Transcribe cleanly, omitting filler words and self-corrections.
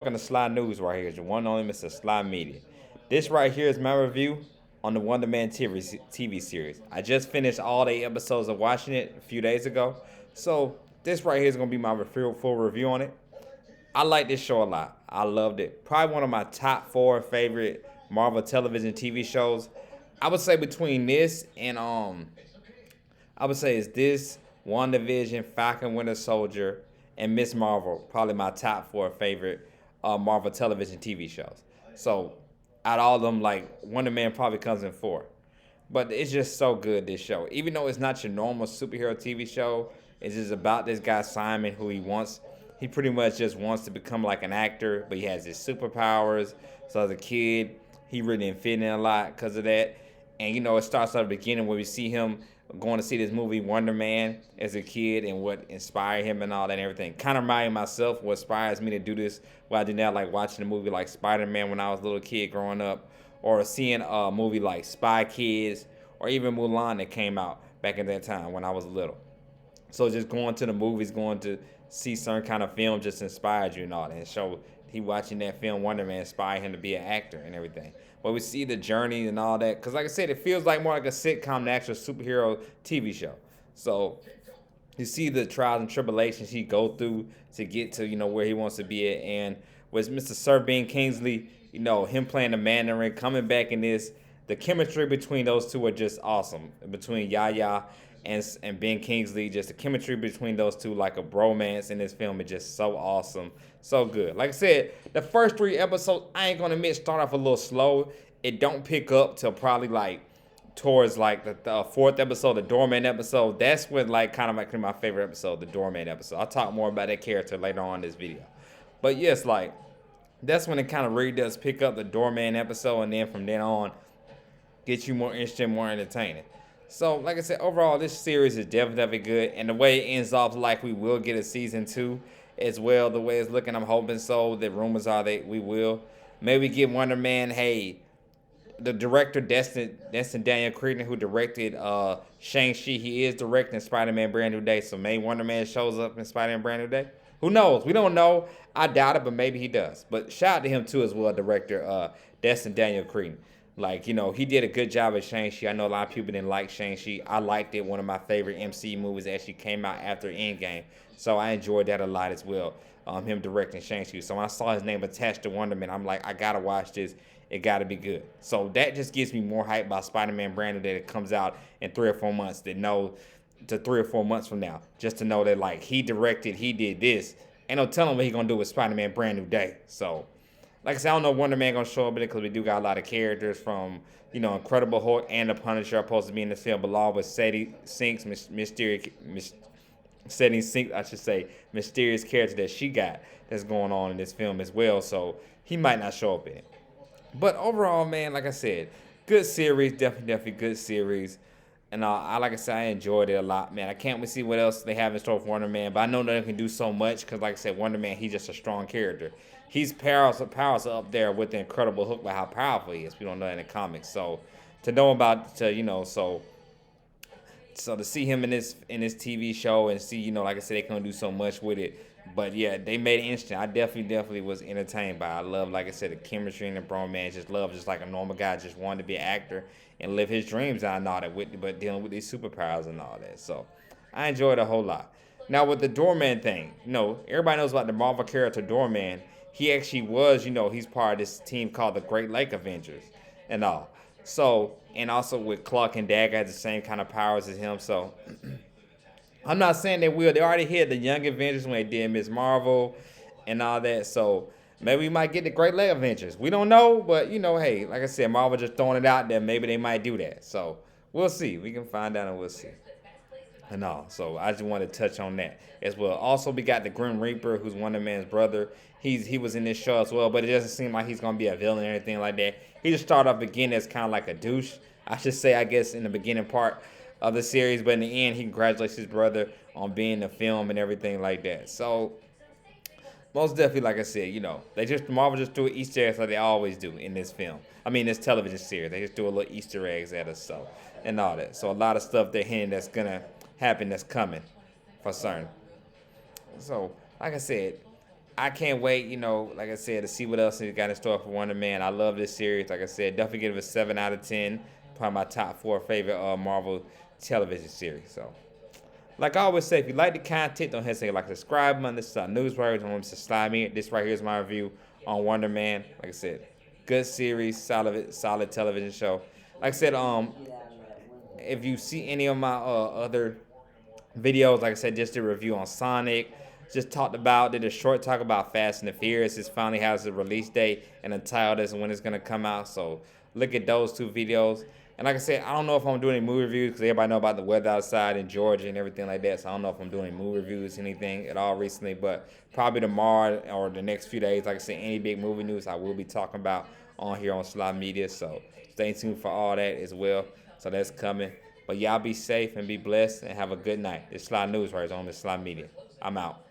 On the Sly News right here. It's your one and only Mr. Sly Media. This right here is my review on the Wonder Man TV series. I just finished all the episodes of watching it a few days ago. So this right here is gonna be my full review on it. I like this show a lot. I loved it. Probably one of my top four favorite Marvel television TV shows. I would say between this and I would say it's this, WandaVision, Falcon Winter Soldier, and Miss Marvel. Probably my top four favorite Marvel television TV shows. So out of all of them, like Wonder Man probably comes in four. But it's just so good, this show. Even though it's not your normal superhero TV show, it's just about this guy Simon who he pretty much just wants to become like an actor, but he has his superpowers. So as a kid, he really didn't fit in a lot because of that. And it starts at the beginning where we see him going to see this movie Wonder Man as a kid and what inspired him and all that and everything. Kind of reminding myself what inspires me to do this. What I do now, like watching a movie like Spider-Man when I was a little kid growing up, or seeing a movie like Spy Kids, or even Mulan that came out back at that time when I was little. So just going to the movies, going to see certain kind of film just inspired you and all that. And so he watching that film Wonder Man inspired him to be an actor and everything. But we see the journey and all that. Because like I said, it feels like more like a sitcom than actual superhero TV show. So you see the trials and tribulations he go through to get to, where he wants to be at. And with Mr. Sir Ben Kingsley, him playing the Mandarin, coming back in this, the chemistry between those two are just awesome. Between Yaya and Ben Kingsley, just the chemistry between those two, like a bromance in this film, is just so awesome, so good. Like I said, the first three episodes, I ain't gonna admit, start off a little slow. It don't pick up till probably like towards like the fourth episode, the Doorman episode. That's when like kind of like my favorite episode, the Doorman episode. I'll talk more about that character later on in this video. But yes, like that's when it kind of really does pick up, the Doorman episode, and then from then on, get you more interested, more entertaining. So, like I said, overall, this series is definitely good, and the way it ends off, like we will get a season two as well. The way it's looking, I'm hoping so. The rumors are that we will. Maybe get Wonder Man. Hey, the director Destin Daniel Cretton, who directed Shang-Chi, he is directing Spider-Man Brand New Day. So maybe Wonder Man shows up in Spider-Man Brand New Day. Who knows? We don't know. I doubt it, but maybe he does. But shout out to him too as well, director Destin Daniel Cretton. Like, he did a good job at Shang-Chi. I know a lot of people didn't like Shang-Chi. I liked it. One of my favorite MCU movies actually came out after Endgame. So I enjoyed that a lot as well, him directing Shang-Chi. So when I saw his name attached to Wonder Man, I'm like, I got to watch this. It got to be good. So that just gives me more hype about Spider-Man Brand New Day that comes out in 3 or 4 months, to 3 or 4 months from now, just to know that, like, he directed, he did this. Ain't no telling what he going to do with Spider-Man Brand New Day. So like I said, I don't know if Wonder Man gonna show up in it because we do got a lot of characters from, Incredible Hulk and the Punisher are supposed to be in the film, but along with Sadie Sinks, Sadie Sinks, I should say, mysterious character that she got that's going on in this film as well. So he might not show up in it. But overall, man, like I said, good series, definitely good series. And like I said, I enjoyed it a lot, man. I can't wait to see what else they have in store for Wonder Man. But I know that they can do so much because, like I said, Wonder Man, he's just a strong character. He's powers up there with the Incredible Hulk, by how powerful he is. We don't know that in the comics. So to know about, so to see him in this TV show and see, like I said, they can do so much with it. But yeah, they made it interesting. I definitely was entertained by it. I love, like I said, the chemistry and the bromance. Just like a normal guy, just wanted to be an actor and live his dreams out and all that, but dealing with these superpowers and all that. So I enjoyed it a whole lot. Now with the Doorman thing, everybody knows about the Marvel character Doorman. He actually was, he's part of this team called the Great Lake Avengers and all. So, and also with Clark and Dagger has the same kind of powers as him. So I'm not saying they will. They already hit the Young Avengers when they did Miss Marvel and all that. So maybe we might get the Great Lake Avengers. We don't know, but hey, like I said, Marvel just throwing it out there. Maybe they might do that. So we'll see. We can find out and we'll see. And all. So I just wanted to touch on that as well. Also, we got the Grim Reaper, who's Wonder Man's brother. He was in this show as well, but it doesn't seem like he's gonna be a villain or anything like that. He just started off beginning as kind of like a douche, I should say, I guess, in the beginning part of the series, but in the end, he congratulates his brother on being in the film and everything like that. So most definitely, like I said, Marvel just do Easter eggs like they always do in this film. I mean, this television series, they just do a little Easter eggs at us, so and all that. So a lot of stuff they're hinting that's gonna happen, that's coming for certain. So like I said, I can't wait, like I said, to see what else he got in store for Wonder Man. I love this series. Like I said, definitely give it a 7 out of 10. Probably my top 4 favorite Marvel television series. So, like I always say, if you like the content, don't hesitate to like, subscribe. This is our newswords. I'm Mr. Slimy. This right here is my review on Wonder Man. Like I said, good series, solid television show. Like I said, if you see any of my other videos, like I said, just a review on Sonic. Just did a short talk about Fast and the Furious. It finally has a release date and a title as when it's gonna come out. So look at those 2 videos. And like I said, I don't know if I'm doing any movie reviews because everybody know about the weather outside in Georgia and everything like that. So I don't know if I'm doing any movie reviews, anything at all recently. But probably tomorrow or the next few days, like I said, any big movie news I will be talking about on here on Sly Media. So stay tuned for all that as well. So that's coming. But y'all be safe and be blessed and have a good night. It's Sly News right on the Sly Media. I'm out.